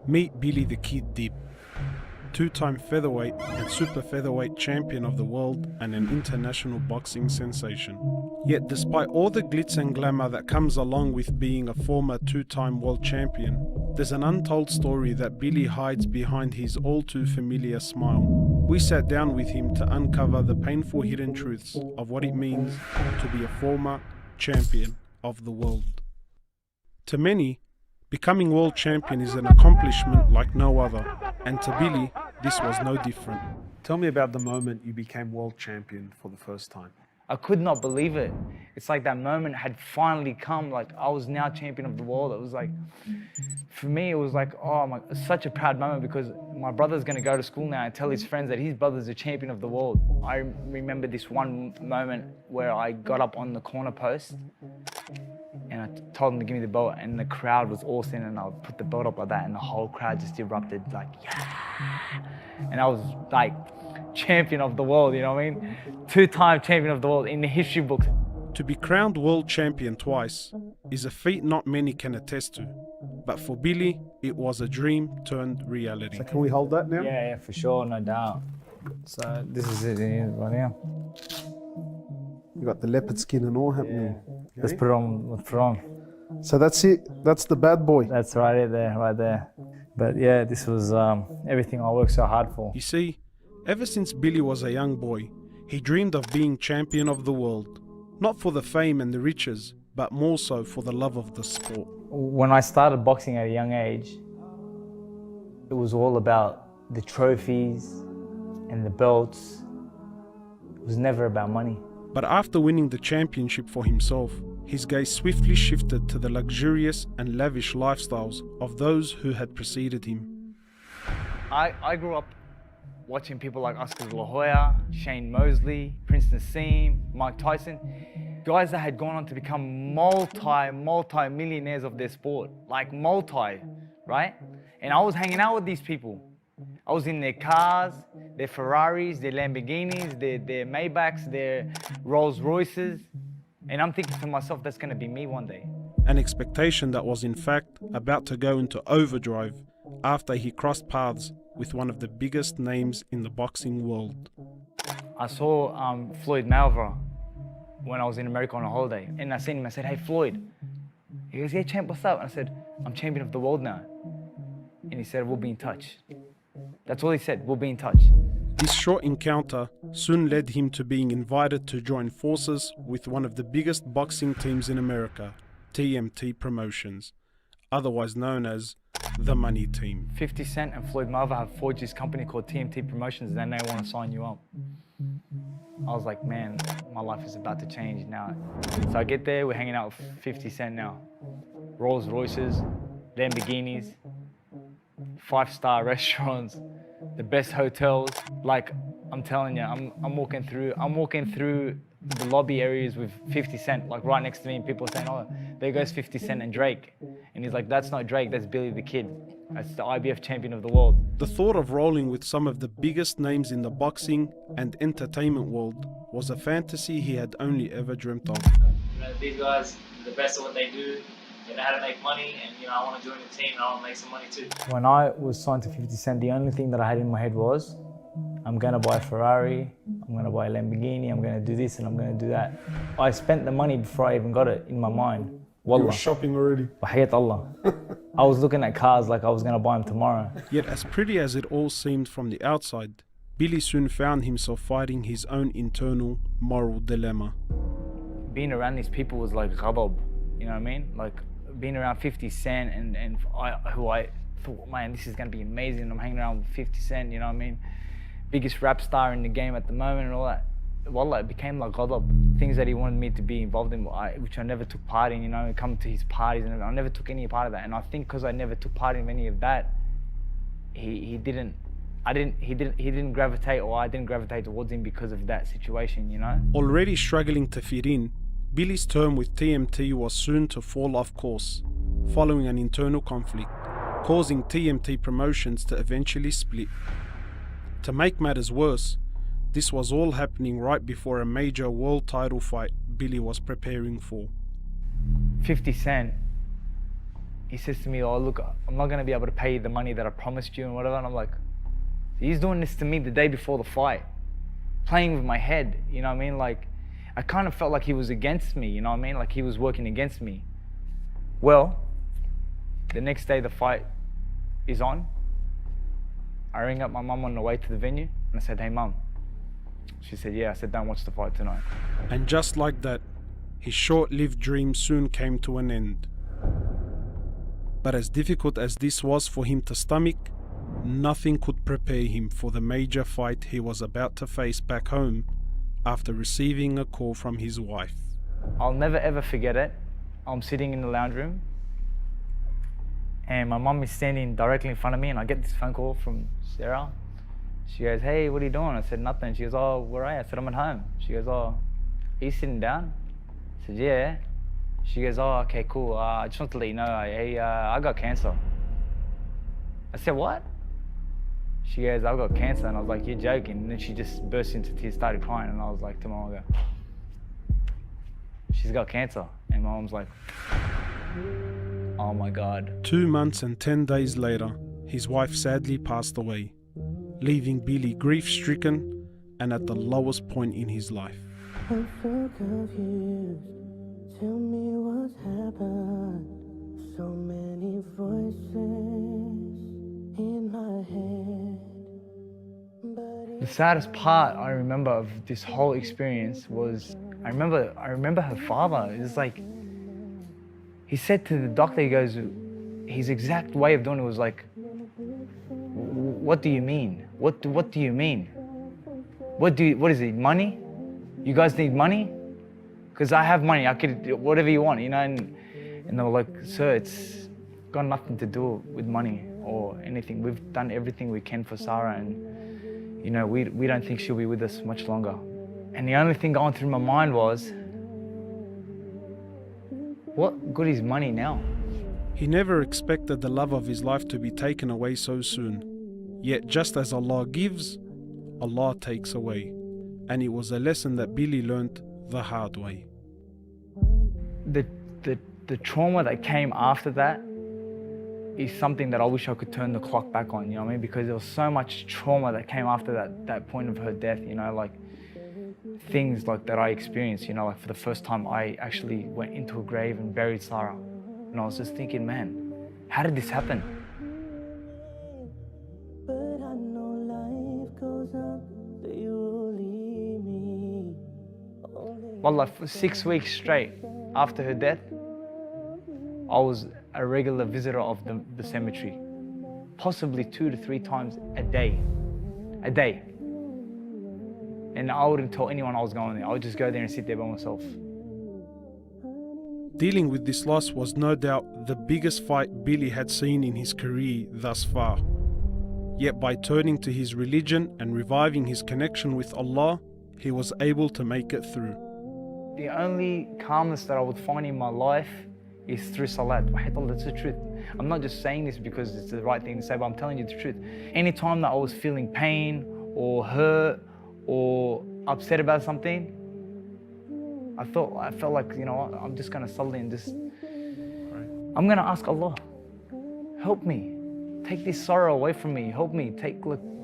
Meet Billy the Kid Dip, two-time featherweight and super featherweight champion of the world and an international boxing sensation. Yet despite all the glitz and glamour that comes along with being a former two-time world champion, there's an untold story that Billy hides behind his all-too-familiar smile. We sat down with him to uncover the painful hidden truths of what it means to be a former champion of the world. To many, becoming world champion is an accomplishment like no other, and to Billy, this was no different. Tell me about the moment you became world champion for the first time. I could not believe it. It's like that moment had finally come, like I was now champion of the world. It was like, for me, it was like, oh my, such a proud moment because my brother's gonna go to school now and tell his friends that his brother's a champion of the world. I remember this one moment where I got up on the corner post and I told him to give me the belt and the crowd was awesome and I put the belt up like that and the whole crowd just erupted like, yeah. And I was like, champion of the world, you know what I mean? Two-time champion of the world in the history books. To be crowned world champion twice is a feat not many can attest to. But for Billy, it was a dream turned reality. So can we hold that now? Yeah, for sure, no doubt. So this is it right now. You got the leopard skin and all happening. Yeah. Let's put it on, let's put it on. So that's it, that's the bad boy. That's right there. But yeah, this was everything I worked so hard for. You see, ever since Billy was a young boy, he dreamed of being champion of the world. Not for the fame and the riches, but more so for the love of the sport. When I started boxing at a young age, it was all about the trophies and the belts. It was never about money. But after winning the championship for himself, his gaze swiftly shifted to the luxurious and lavish lifestyles of those who had preceded him. I grew up watching people like Oscar De La Hoya, Shane Mosley, Prince Nassim, Mike Tyson, guys that had gone on to become multi-millionaires of their sport, like right? And I was hanging out with these people. I was in their cars, their Ferraris, their Lamborghinis, their Maybachs, their Rolls Royces, and I'm thinking to myself, that's gonna be me one day. An expectation that was in fact about to go into overdrive after he crossed paths with one of the biggest names in the boxing world. I saw Floyd Mayweather when I was in America on a holiday, and I seen him, I said, hey Floyd. He goes, yeah champ, what's up? And I said, I'm champion of the world now. And he said, we'll be in touch. That's all he said, we'll be in touch. This short encounter soon led him to being invited to join forces with one of the biggest boxing teams in America, TMT Promotions, otherwise known as the Money Team. 50 Cent and Floyd Mayweather have forged this company called TMT Promotions and they want to sign you up. I was like, man, my life is about to change now. So I get there, we're hanging out with 50 Cent now. Rolls Royces, Lamborghinis, 5-star restaurants, the best hotels. Like, I'm telling you, I'm walking through the lobby areas with 50 Cent, like right next to me, and people are saying, oh, there goes 50 Cent and Drake. And he's like, that's not Drake, that's Billy the Kid. That's the IBF champion of the world. The thought of rolling with some of the biggest names in the boxing and entertainment world was a fantasy he had only ever dreamt of. You know, these guys are the best at what they do. They know how to make money, and you know, I want to join the team and I want to make some money too. When I was signed to 50 Cent, the only thing that I had in my head was, I'm gonna buy a Ferrari, I'm gonna buy a Lamborghini, I'm gonna do this and I'm gonna do that. I spent the money before I even got it in my mind. Wallah. You were shopping already. Wahayat Allah. I was looking at cars like I was gonna buy them tomorrow. Yet as pretty as it all seemed from the outside, Billy soon found himself fighting his own internal moral dilemma. Being around these people was like ghadab, you know what I mean? Like being around 50 Cent and who I thought, man, this is gonna be amazing. I'm hanging around with 50 Cent, you know what I mean? Biggest rap star in the game at the moment and all that. Wallah, it became like ghadab. Things that he wanted me to be involved in, which I never took part in, you know, come to his parties and I never took any part of that. And I think because I never took part in any of that, he didn't gravitate, or I didn't gravitate towards him because of that situation, you know? Already struggling to fit in, Billy's term with TMT was soon to fall off course, following an internal conflict, causing TMT Promotions to eventually split. To make matters worse, this was all happening right before a major world title fight Billy was preparing for. 50 Cent he says to me, oh look, I'm not going to be able to pay you the money that I promised you and whatever. And I'm like, he's doing this to me the day before the fight, playing with my head, you know what I mean? Like, I kind of felt like he was against me, you know what I mean? Like he was working against me. Well, the next day the fight is on. I ring up my mum on the way to the venue and I said, hey mum. She said, yeah. I said, don't watch the fight tonight. And just like that, his short-lived dream soon came to an end. But as difficult as this was for him to stomach, nothing could prepare him for the major fight he was about to face back home after receiving a call from his wife. I'll never ever forget it. I'm sitting in the lounge room and my mum is standing directly in front of me and I get this phone call from Sarah. She goes, hey, what are you doing? I said, nothing. She goes, oh, where are you? I said, I'm at home. She goes, oh, are you sitting down? I said, yeah. She goes, oh, okay, cool. I just want to let you know, I got cancer. I said, what? She goes, I've got cancer. And I was like, you're joking. And then she just burst into tears, started crying. And I was like to my mom, I go, she's got cancer. And my mom's like, oh my God. 2 months and 10 days later, his wife sadly passed away, leaving Billy grief-stricken and at the lowest point in his life. I'm so confused. Tell me what's happened. So many voices in my head. The saddest part I remember of this whole experience was, I remember her father. It was like, he said to the doctor, he goes, his exact way of doing it was like, what do you mean? What do you mean? What is it, money? You guys need money? Because I have money, I could do whatever you want, you know? And they were like, sir, it's got nothing to do with money or anything. We've done everything we can for Sarah and, you know, we don't think she'll be with us much longer. And the only thing going through my mind was, what good is money now? He never expected the love of his life to be taken away so soon. Yet just as Allah gives, Allah takes away. And it was a lesson that Billy learnt the hard way. The trauma that came after that is something that I wish I could turn the clock back on, you know what I mean? Because there was so much trauma that came after that point of her death, you know, like things like that I experienced, you know, like for the first time I actually went into a grave and buried Sarah. And I was just thinking, man, how did this happen? But I know life goes on, that you will leave me. Wallah, for 6 weeks straight after her death, I was a regular visitor of the cemetery, possibly 2 to 3 times a day. And I wouldn't tell anyone I was going there. I would just go there and sit there by myself. Dealing with this loss was no doubt the biggest fight Billy had seen in his career thus far. Yet by turning to his religion and reviving his connection with Allah, he was able to make it through. The only calmness that I would find in my life is through salat. That's the truth. I'm not just saying this because it's the right thing to say, but I'm telling you the truth. Anytime that I was feeling pain or hurt or upset about something, I felt like, you know what, I'm just gonna salat and just, I'm gonna ask Allah, help me, take this sorrow away from me, help me,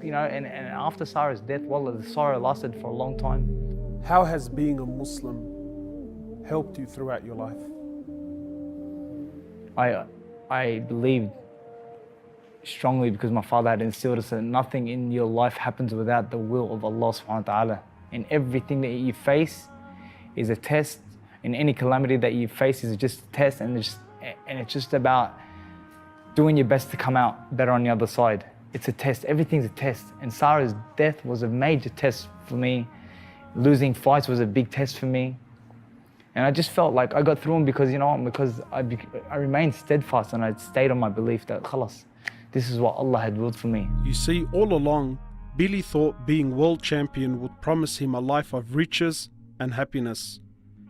you know, and after Sarah's death, wallah, the sorrow lasted for a long time. How has being a Muslim helped you throughout your life? I believed strongly because my father had instilled us that nothing in your life happens without the will of Allah subhanahu wa ta'ala. And everything that you face is a test, and any calamity that you face is just a test, and it's just about doing your best to come out better on the other side. It's a test, everything's a test. And Sarah's death was a major test for me. Losing fights was a big test for me. And I just felt like I got through them because, you know, because I remained steadfast and I stayed on my belief that, khalas, this is what Allah had willed for me. You see, all along, Billy thought being world champion would promise him a life of riches and happiness.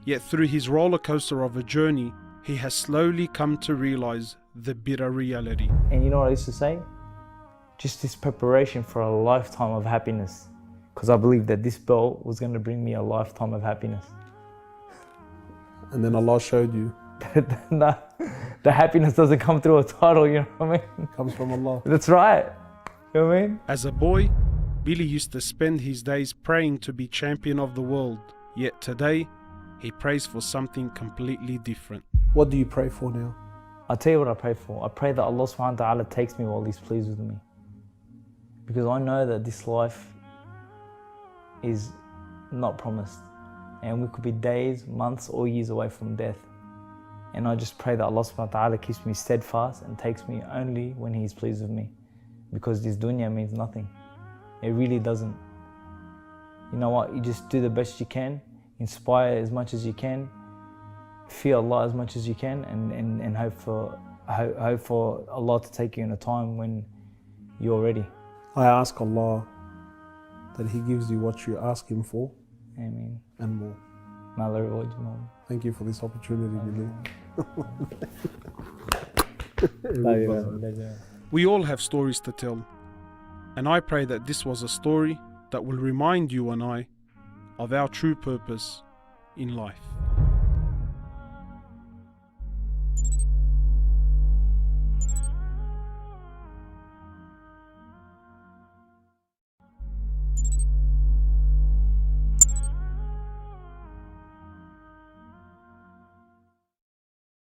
Yet through his roller coaster of a journey, he has slowly come to realize the bitter reality. And you know what I used to say? Just this preparation for a lifetime of happiness. Because I believed that this belt was going to bring me a lifetime of happiness. And then Allah showed you the happiness doesn't come through a title, you know what I mean? Comes from Allah. That's right. You know what I mean? As a boy, Billy used to spend his days praying to be champion of the world. Yet today, he prays for something completely different. What do you pray for now? I'll tell you what I pray for. I pray that Allah subhanahu wa ta'ala takes me while He's pleased with me. Because I know that this life is not promised. And we could be days, months, or years away from death. And I just pray that Allah subhanahu wa ta'ala keeps me steadfast and takes me only when He is pleased with me. Because this dunya means nothing. It really doesn't. You know what? You just do the best you can, inspire as much as you can, fear Allah as much as you can, and hope for Allah to take you in a time when you're ready. I ask Allah that He gives you what you ask Him for Ameen. and more. May Allah reward you, Mom. Thank you for this opportunity, Billy. We all have stories to tell, and I pray that this was a story that will remind you and I of our true purpose in life.